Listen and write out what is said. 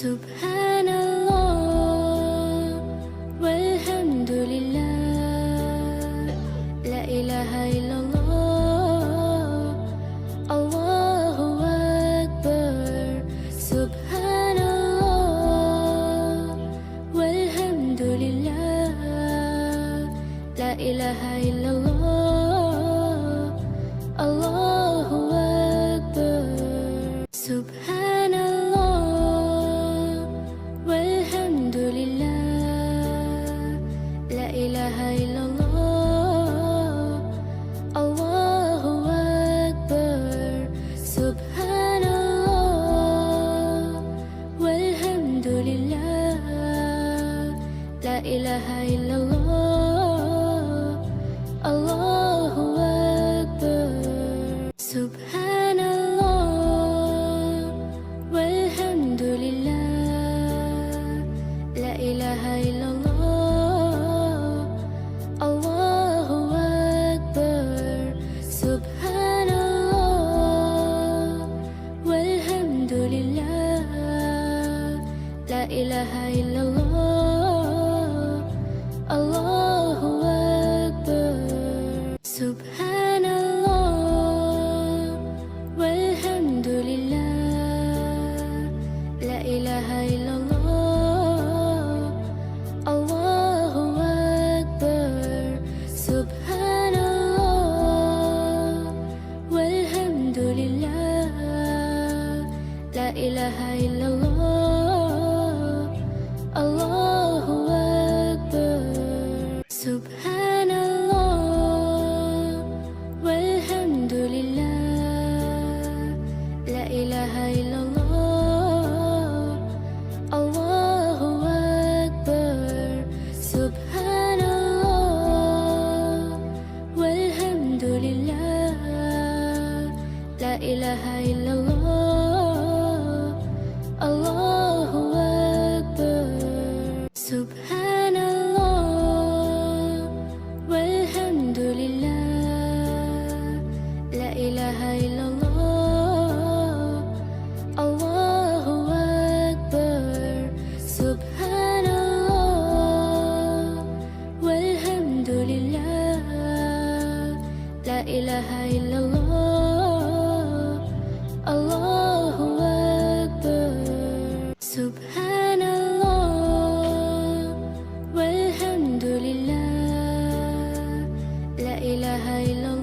Subhanallah walhamdulillah, la ilaha illallah, Allahu akbar. Subhanallah walhamdulillah, la ilaha illallah, Allahu akbar. Subhanallah walhamdulillah, la ilaha illallah, Allahu akbar. Subhanallah walhamdulillah, la ilaha illallah, Allahu akbar. Subhanallah walhamdulillah, la ilaha illallah, Allahu akbar. Subhanallah walhamdulillah, la ilaha illallah, Allahu akbar. Subhanallah walhamdulillah, la ilaha illallah, Allahu akbar. Subhanallah walhamdulillah, la ilaha illallah, Allahu akbar. Subhanallah walhamdulillah, la ilaha illallah, Allahu akbar. Subhanallah walhamdulillah, la ilaha illallah, Allahu akbar. Subhanallah walhamdulillah, la ilaha illallah, Allahu akbar. Subhanallah walhamdulillah, la ilaha illallah, Allahu akbar. Subhanallah walhamdulillah, la ilaha illallah.